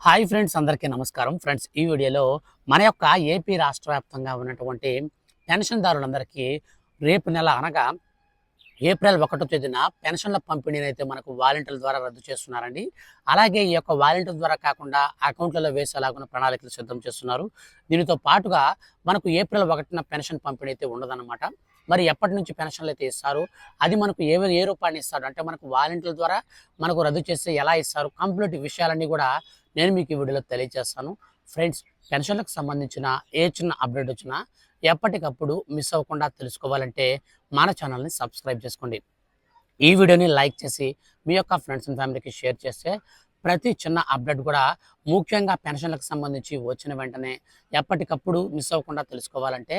Hi friends, అందరికీ నమస్కారం. Friends, ఈ వీడియోలో మన యొక్క ఏపీ రాష్ట్ర వ్యాప్తంగా ఉన్నటువంటి పెన్షన్దారులందరికీ రేపు నెల అనగా ఏప్రిల్ 1వ తేదీన పెన్షన్ల పంపిణీని అయితే మనకు వాలంటీర్ల ద్వారా రద్దు చేస్తున్నారండి. అలాగే ఈ యొక్క వాలంటీర్ ద్వారా కాకుండా అకౌంట్లలో వేసేలాగున్న ప్రణాళికలు సిద్ధం చేస్తున్నారు. దీనితో పాటుగా మనకు ఏప్రిల్ 1న పెన్షన్ పంపిణీ అయితే ఉండదన్నమాట. మరి ఎప్పటి నుంచి పెన్షన్లు అయితే ఇస్తారు, అది మనకు ఏ రూపాన్ని ఇస్తారు, అంటే మనకు వాలంటీర్ల ద్వారా మనకు రద్దు చేస్తే ఎలా ఇస్తారు, కంప్లీట్ విషయాలన్నీ కూడా నేను మీకు ఈ వీడియోలో తెలియజేస్తాను. ఫ్రెండ్స్, పెన్షన్లకు సంబంధించిన ఏ చిన్న అప్డేట్ వచ్చినా ఎప్పటికప్పుడు మిస్ అవ్వకుండా తెలుసుకోవాలంటే మన ఛానల్ని సబ్స్క్రైబ్ చేసుకోండి. ఈ వీడియోని లైక్ చేసి మీ యొక్క ఫ్రెండ్స్ అండ్ ఫ్యామిలీకి షేర్ చేస్తే ప్రతి చిన్న అప్డేట్ కూడా ముఖ్యంగా పెన్షన్లకు సంబంధించి వచ్చిన వెంటనే ఎప్పటికప్పుడు మిస్ అవ్వకుండా తెలుసుకోవాలంటే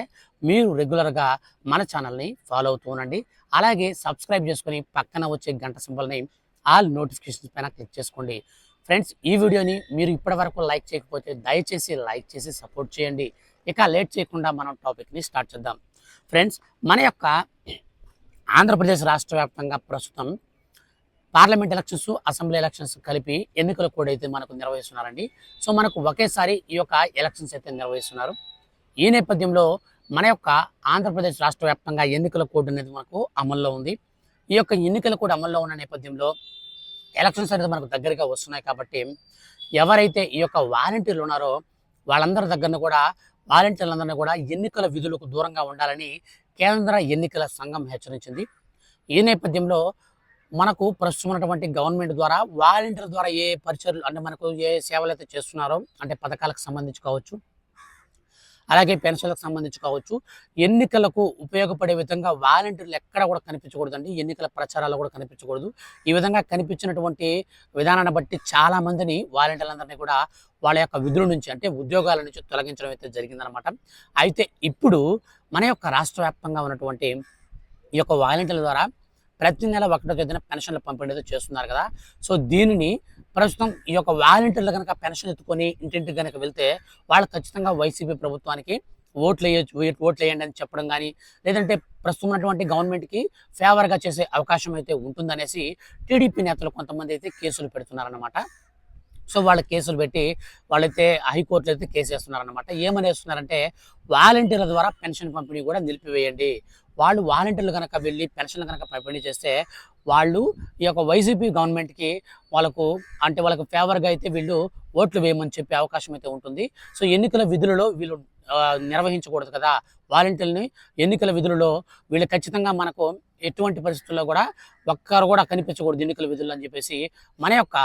మీరు రెగ్యులర్గా మన ఛానల్ని ఫాలో అవుతూ ఉండండి. అలాగే సబ్స్క్రైబ్ చేసుకొని పక్కన వచ్చే గంట సింబల్ని ఆల్ నోటిఫికేషన్స్ పైన క్లిక్ చేసుకోండి. ఫ్రెండ్స్, ఈ వీడియోని మీరు ఇప్పటివరకు లైక్ చేయకపోతే దయచేసి లైక్ చేసి సపోర్ట్ చేయండి. ఇక లేట్ చేయకుండా మనం టాపిక్ని స్టార్ట్ చేద్దాం. ఫ్రెండ్స్, మన యొక్క ఆంధ్రప్రదేశ్ రాష్ట్ర వ్యాప్తంగా ప్రస్తుతం పార్లమెంట్ ఎలక్షన్స్, అసెంబ్లీ ఎలక్షన్స్ కలిపి ఎన్నికల కోడ్ అయితే మనకు నిర్వహిస్తున్నారండి. సో మనకు ఒకేసారి ఈ యొక్క ఎలక్షన్స్ అయితే నిర్వహిస్తున్నారు. ఈ నేపథ్యంలో మన యొక్క ఆంధ్రప్రదేశ్ రాష్ట్ర వ్యాప్తంగా ఎన్నికల కోడ్ అనేది మనకు అమల్లో ఉంది. ఈ యొక్క ఎన్నికల కోడ్ అమల్లో ఉన్న నేపథ్యంలో ఎలక్షన్స్ అనేది మనకు దగ్గరగా వస్తున్నాయి కాబట్టి ఎవరైతే ఈ యొక్క వాలంటీర్లు ఉన్నారో వాళ్ళందరి దగ్గర కూడా వాలంటీర్లందరినీ కూడా ఎన్నికల విధులకు దూరంగా ఉండాలని కేంద్ర ఎన్నికల సంఘం హెచ్చరించింది. ఈ నేపథ్యంలో మనకు ప్రస్తుతం ఉన్నటువంటి గవర్నమెంట్ ద్వారా వాలంటీర్ల ద్వారా ఏ పరిచయాలు, అంటే మనకు ఏ సేవలు అయితే చేస్తున్నారో, అంటే పథకాలకు సంబంధించి కావచ్చు, అలాగే పెన్షన్లకు సంబంధించి కావచ్చు, ఎన్నికలకు ఉపయోగపడే విధంగా వాలంటీర్లు ఎక్కడ కూడా కనిపించకూడదండి. ఎన్నికల ప్రచారాలు కూడా కనిపించకూడదు. ఈ విధంగా కనిపించినటువంటి విధానాన్ని బట్టి చాలామందిని వాలంటీర్లందరినీ కూడా వాళ్ళ యొక్క విధుల నుంచి, అంటే ఉద్యోగాల నుంచి తొలగించడం అయితే జరిగిందనమాట. అయితే ఇప్పుడు మన యొక్క రాష్ట్ర వ్యాప్తంగా ఉన్నటువంటి ఈ యొక్క వాలంటీర్ల ద్వారా ప్రతి నెల 1వ తేదీన పెన్షన్ల పంపిణీ చేస్తున్నారు కదా. సో దీనిని ప్రస్తుతం ఈ యొక్క వాలంటీర్లు కనుక పెన్షన్ ఎత్తుకొని ఇంటింటికి కనుక వెళ్తే వాళ్ళు ఖచ్చితంగా వైసీపీ ప్రభుత్వానికి ఓట్లు వేయండి అని చెప్పడం కానీ, లేదంటే ప్రస్తుతం ఉన్నటువంటి గవర్నమెంట్కి ఫేవర్గా చేసే అవకాశం అయితే ఉంటుందనేసి టీడీపీ నేతలు కొంతమంది అయితే కేసులు పెడుతున్నారన్నమాట. సో వాళ్ళ కేసులు పెట్టి వాళ్ళైతే హైకోర్టులో అయితే కేసు వేస్తున్నారన్నమాట. ఏమని వేస్తున్నారంటే వాలంటీర్ల ద్వారా పెన్షన్ పంపిణీ కూడా నిలిపివేయండి. వాళ్ళు వాలంటీర్లు కనుక వెళ్ళి పెన్షన్లు కనుక పంపిణీ చేస్తే వాళ్ళు ఈ యొక్క వైసీపీ గవర్నమెంట్కి వాళ్ళకు ఫేవర్గా అయితే వీళ్ళు ఓట్లు వేయమని చెప్పే అవకాశం అయితే ఉంటుంది. సో ఎన్నికల విధులలో వీళ్ళు నిర్వహించకూడదు కదా వాలంటీర్ని. ఎన్నికల విధులలో వీళ్ళు ఖచ్చితంగా మనకు ఎటువంటి పరిస్థితుల్లో కూడా ఒక్కరు కూడా కనిపించకూడదు ఎన్నికల విధులు అని చెప్పేసి మన యొక్క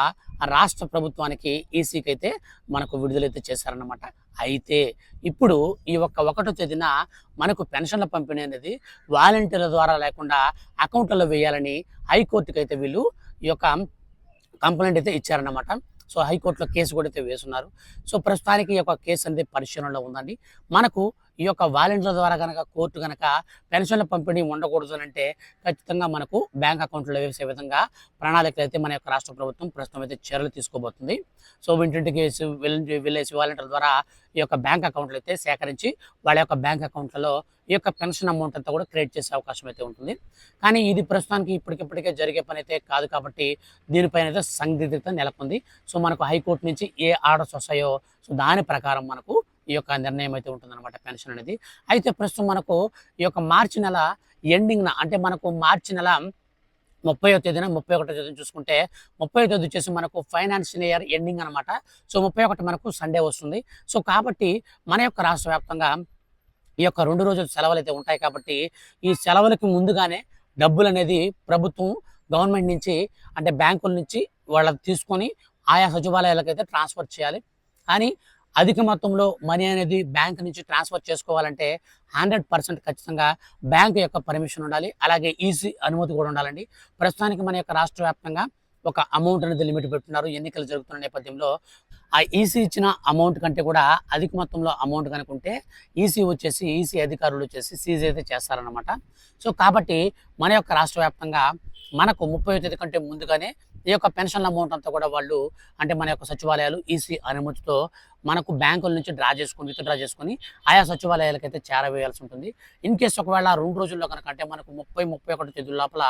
రాష్ట్ర ప్రభుత్వానికి ఈసీకి అయితే మనకు విడుదలైతే చేశారన్నమాట. అయితే ఇప్పుడు ఈ 1వ తేదీన మనకు పెన్షన్ల పంపిణీ అనేది వాలంటీర్ల ద్వారా లేకుండా అకౌంట్లలో వేయాలని హైకోర్టుకి అయితే వీళ్ళు ఈ యొక్క కంప్లైంట్ అయితే ఇచ్చారన్నమాట. సో హైకోర్టులో కేసు కూడా అయితే వేస్తున్నారు. సో ప్రస్తుతానికి ఈ యొక్క కేసు అనేది పరిశీలనలో ఉందండి. మనకు ఈ యొక్క వాలంటీర్ల ద్వారా కనుక కోర్టు కనుక పెన్షన్ల పంపిణీ ఉండకూడదు అంటే ఖచ్చితంగా మనకు బ్యాంక్ అకౌంట్లో వేసే విధంగా ప్రణాళికలు అయితే మన యొక్క రాష్ట్ర ప్రభుత్వం ప్రస్తుతం అయితే చర్యలు తీసుకోబోతుంది. సో ఇంటింటికి వెళ్ళేసి వాలంటీర్ల ద్వారా ఈ యొక్క బ్యాంక్ అకౌంట్లు అయితే సేకరించి వాళ్ళ యొక్క బ్యాంక్ అకౌంట్లలో ఈ యొక్క పెన్షన్ అమౌంట్ అంతా కూడా క్రియేట్ చేసే అవకాశం అయితే ఉంటుంది. కానీ ఇది ప్రస్తుతానికి ఇప్పటికిప్పటికే జరిగే పని అయితే కాదు కాబట్టి దీనిపైన అయితే సందిగ్ధత నెలకొంది. సో మనకు హైకోర్టు నుంచి ఏ ఆర్డర్స్ వస్తాయో సో దాని ప్రకారం మనకు ఈ యొక్క నిర్ణయం అయితే ఉంటుందన్నమాట పెన్షన్ అనేది. అయితే ప్రస్తుతం మనకు ఈ యొక్క మార్చి నెల ఎండింగ్న, అంటే మనకు మార్చి నెల 30వ తేదీన 31వ తేదీన చూసుకుంటే 30వ తేదీ వచ్చేసి మనకు ఫైనాన్షియల్ ఇయర్ ఎండింగ్ అనమాట. సో 31 మనకు సండే వస్తుంది. సో కాబట్టి మన యొక్క రాష్ట్ర వ్యాప్తంగా ఈ యొక్క 2 రోజుల సెలవులు అయితే ఉంటాయి కాబట్టి ఈ సెలవులకి ముందుగానే డబ్బులు అనేది ప్రభుత్వం గవర్నమెంట్ నుంచి, అంటే బ్యాంకుల నుంచి వాళ్ళకి తీసుకొని ఆయా సచివాలయాలకు అయితే ట్రాన్స్ఫర్ చేయాలి. కానీ అధిక మొత్తంలో మనీ అనేది బ్యాంక్ నుంచి ట్రాన్స్ఫర్ చేసుకోవాలంటే 100% ఖచ్చితంగా బ్యాంకు యొక్క పర్మిషన్ ఉండాలి. అలాగే ఈసీ అనుమతి కూడా ఉండాలండి. ప్రస్తుతానికి మన యొక్క రాష్ట్ర వ్యాప్తంగా ఒక అమౌంట్ అనేది లిమిట్ పెట్టున్నారు ఎన్నికలు జరుగుతున్న నేపథ్యంలో. ఆ ఈసీ ఇచ్చిన అమౌంట్ కంటే కూడా అధిక మొత్తంలో అమౌంట్ కనుకుంటే ఈసీ అధికారులు వచ్చేసి సీజ్ అయితే చేస్తారనమాట. సో కాబట్టి మన యొక్క రాష్ట్ర వ్యాప్తంగా మనకు 30వ తేదీ కంటే ముందుగానే ఈ యొక్క పెన్షన్ అమౌంట్ అంతా కూడా వాళ్ళు, అంటే మన యొక్క సచివాలయాలు ఈసీ అనుమతితో మనకు బ్యాంకుల నుంచి విత్‌డ్రా చేసుకొని ఆయా సచివాలయాలకైతే చేరవేయాల్సి ఉంటుంది. ఇన్ కేస్ ఒకవేళ 2 రోజుల్లో కనుక అంటే మనకు 30, 31 తేదీల లోపల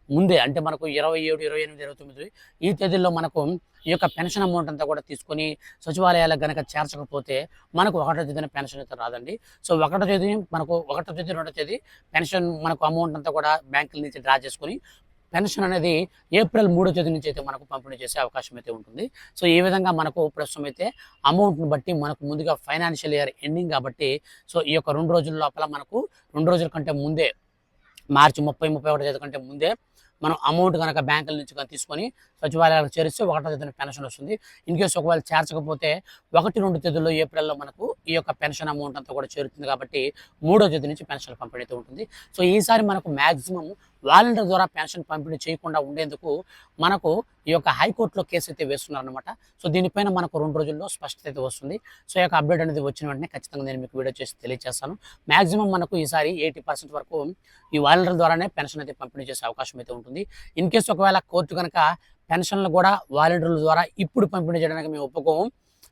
ముందే అంటే మనకు 27, 28, 29 ఈ తేదీల్లో మనకు ఈ యొక్క పెన్షన్ అమౌంట్ అంతా కూడా తీసుకొని సచివాలయాలకు గనక చేర్చకపోతే మనకు 1వ తేదీన పెన్షన్ అయితే రాదండి. సో 1వ తేదీ మనకు 1వ తేదీ, 2వ తేదీ పెన్షన్ మనకు అమౌంట్ అంతా కూడా బ్యాంకుల నుంచి డ్రా చేసుకొని పెన్షన్ అనేది ఏప్రిల్ 3వ తేదీ నుంచి అయితే మనకు పంపిణీ చేసే అవకాశం అయితే ఉంటుంది. సో ఈ విధంగా మనకు ప్రస్తుతం అయితే అమౌంట్‌ని బట్టి మనకు ముందుగా ఫైనాన్షియల్ ఇయర్ ఎండింగ్ కాబట్టి సో ఈ యొక్క 2 రోజుల లోపల మనకు 2 రోజుల కంటే ముందే మార్చి 30, 31 తేదీ కంటే ముందే మనం అమౌంట్ కనుక బ్యాంకుల నుంచి కనుక తీసుకొని సచివాలయాలకు చేరిస్తే 1వ తేదీన పెన్షన్ వస్తుంది. ఇన్ కేస్ ఒకవేళ చేర్చకపోతే 1, 2 తేదీల్లో ఏప్రిల్‌లో మనకు ఈ యొక్క పెన్షన్ అమౌంట్ అంతా కూడా చేరుతుంది కాబట్టి 3వ తేదీ నుంచి పెన్షన్ పంపిణీ అయితే ఉంటుంది. సో ఈసారి మనకు మాక్సిమం వాలంటీర్ ద్వారా పెన్షన్ పంపిణీ చేయకుండా ఉండేందుకు మనకు ఈ యొక్క హైకోర్టులో కేసు అయితే వేస్తున్నారనమాట. సో దీనిపైన మనకు 2 రోజుల్లో స్పష్టత అయితే వస్తుంది. సో ఈ యొక్క అప్డేట్ అనేది వచ్చిన వెంటనే ఖచ్చితంగా నేను మీకు వీడియో చేసి తెలియజేస్తాను. మాక్సిమం మనకు ఈసారి 80% వరకు ఈ వాలంటీర్ ద్వారానే పెన్షన్ అయితే పంపిణీ చేసే అవకాశం అయితే ఉంటుంది. ఇన్ కేస్ ఒకవేళ కోర్టు కనుక పెన్షన్లు కూడా వాలంటీర్ల ద్వారా ఇప్పుడు పంపిణీ చేయడానికి మేము ఒప్పుకోము.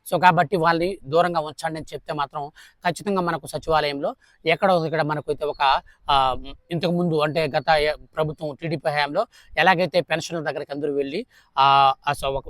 సో కాబట్టి వాళ్ళని దూరంగా ఉంచండి అని చెప్తే మాత్రం ఖచ్చితంగా మనకు సచివాలయంలో ఎక్కడో ఇక్కడ మనకు అయితే ఒక ఇంతకుముందు అంటే గత ప్రభుత్వం టీడీపీ హయాంలో ఎలాగైతే పెన్షన్ల దగ్గరికి అందరూ వెళ్ళి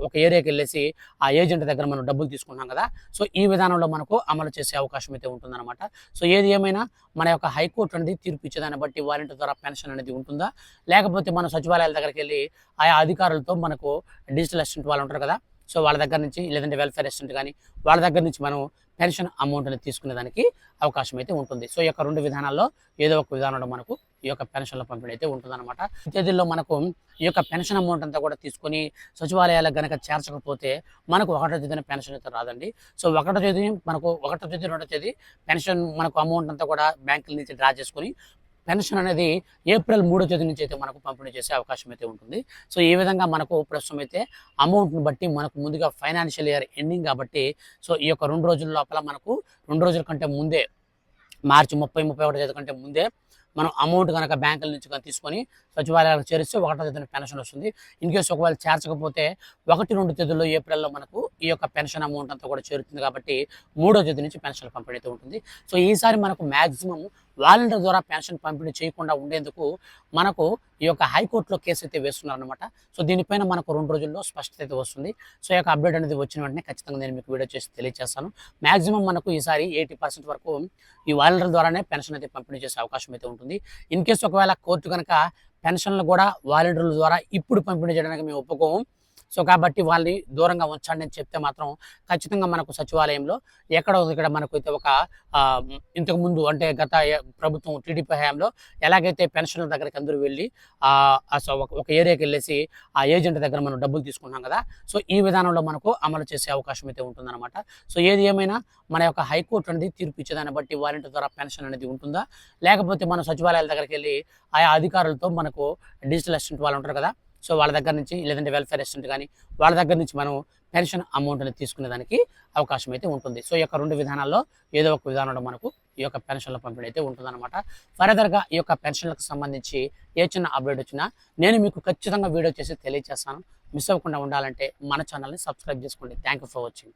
ఒక ఏరియాకి వెళ్ళేసి ఆ ఏజెంట్ దగ్గర మనం డబ్బులు తీసుకుంటాం కదా. సో ఈ విధానంలో మనకు అమలు చేసే అవకాశం అయితే ఉంటుందన్నమాట. సో ఏది ఏమైనా మన యొక్క హైకోర్టు అనేది తీర్పు ఇచ్చేదాన్ని బట్టి వాలంటీర్ ద్వారా పెన్షన్ అనేది ఉంటుందా, లేకపోతే మన సచివాలయాల దగ్గరికి వెళ్ళి ఆయా అధికారులతో మనకు డిజిటల్ అసిస్టెంట్ వాళ్ళు ఉంటారు కదా, సో వాళ్ళ దగ్గర నుంచి లేదంటే వెల్ఫేర్ అసిస్టెంట్ కానీ వాళ్ళ దగ్గర నుంచి మనం పెన్షన్ అమౌంట్ అనేది తీసుకునేదానికి అవకాశం అయితే ఉంటుంది. సో ఈ యొక్క 2 విధానాల్లో ఏదో ఒక విధానంలో మనకు ఈ యొక్క పెన్షన్ల పంపిణీ అయితే ఉంటుందన్నమాట. ఈ తేదీల్లో మనకు ఈ యొక్క పెన్షన్ అమౌంట్ అంతా కూడా తీసుకొని సచివాలయాలకు గనక చేర్చకపోతే మనకు 1వ తేదీన పెన్షన్ అయితే రాదండి. సో 1వ తేదీ మనకు 1వ తేదీ, 2వ తేదీ పెన్షన్ మనకు అమౌంట్ అంతా కూడా బ్యాంకుల నుంచి డ్రా చేసుకొని పెన్షన్ అనేది ఏప్రిల్ 3వ తేదీ నుంచి అయితే మనకు పంపిణీ చేసే అవకాశం అయితే ఉంటుంది. సో ఈ విధంగా మనకు ప్రస్తుతం అయితే అమౌంట్‌ని బట్టి మనకు ముందుగా ఫైనాన్షియల్ ఇయర్ ఎండింగ్ కాబట్టి సో ఈ యొక్క 2 రోజుల లోపల మనకు 2 రోజుల కంటే ముందే మార్చి 30, 31 తేదీ కంటే ముందే మనం అమౌంట్ కనుక బ్యాంకుల నుంచి కనుక తీసుకొని సచివాలయాలకు చేరిస్తే 1వ తేదీన పెన్షన్ వస్తుంది. ఇన్ కేస్ ఒకవేళ చేర్చకపోతే 1, 2 తేదీల్లో ఏప్రిల్‌లో మనకు ఈ యొక్క పెన్షన్ అమౌంట్ అంతా కూడా చేరుతుంది కాబట్టి 3వ తేదీ నుంచి పెన్షన్ పంపిణీ అయితే ఉంటుంది. సో ఈసారి మనకు మాక్సిమం వాలంటీర్ ద్వారా పెన్షన్ పంపిణీ చేయకుండా ఉండేందుకు మనకు ఈ యొక్క హైకోర్టులో కేసు అయితే వేస్తున్నారనమాట. సో దీనిపైన మనకు 2 రోజుల్లో స్పష్టత అయితే వస్తుంది. సో ఈ యొక్క అప్డేట్ అనేది వచ్చిన వెంటనే ఖచ్చితంగా నేను మీకు వీడియో చేసి తెలియజేస్తాను. మాక్సిమం మనకు ఈసారి 80% వరకు ఈ వాలంటీర్ ద్వారానే పెన్షన్ అయితే పంపిణీ చేసే అవకాశం అయితే ఉంటుంది. ఇన్ కేస్ ఒకవేళ కోర్టు కనుక పెన్షన్లు కూడా వాలంటీర్ల ద్వారా ఇప్పుడు పంపిణీ చేయడానికి మేము ఒప్పుకోము. సో కాబట్టి వాళ్ళని దూరంగా ఉంచండి అని చెప్తే మాత్రం ఖచ్చితంగా మనకు సచివాలయంలో ఎక్కడో ఇక్కడ మనకు అయితే ఒక ఇంతకుముందు అంటే గత ప్రభుత్వం టీడీపీ హయాంలో ఎలాగైతే పెన్షన్ల దగ్గరికి అందరూ వెళ్ళి ఒక ఏరియాకి వెళ్ళేసి ఆ ఏజెంట్ దగ్గర మనం డబ్బులు తీసుకుంటాం కదా. సో ఈ విధానంలో మనకు అమలు చేసే అవకాశం అయితే ఉంటుందన్నమాట. సో ఏది ఏమైనా మన యొక్క హైకోర్టు అనేది తీర్పు ఇచ్చేదాన్ని బట్టి వాలంటీర్ ద్వారా పెన్షన్ అనేది ఉంటుందా, లేకపోతే మన సచివాలయాల దగ్గరికి వెళ్ళి ఆయా అధికారులతో మనకు డిజిటల్ అసిస్టెంట్ వాళ్ళు ఉంటారు కదా, సో వాళ్ళ దగ్గర నుంచి లేదంటే వెల్ఫేర్ అసిస్టెంట్ కానీ వాళ్ళ దగ్గర నుంచి మనం పెన్షన్ అమౌంట్ అనేది తీసుకునేదానికి అవకాశం అయితే ఉంటుంది. సో ఈ యొక్క 2 విధానాల్లో ఏదో ఒక విధానంలో మనకు ఈ యొక్క పెన్షన్ల పంపిణీ అయితే ఉంటుందన్నమాట. ఫర్దర్గా ఈ యొక్క పెన్షన్లకు సంబంధించి ఏ చిన్న అప్డేట్ వచ్చినా నేను మీకు ఖచ్చితంగా వీడియో చేసి తెలియజేస్తాను. మిస్ అవ్వకుండా ఉండాలంటే మన ఛానల్ని సబ్స్క్రైబ్ చేసుకోండి. Thank you for watching.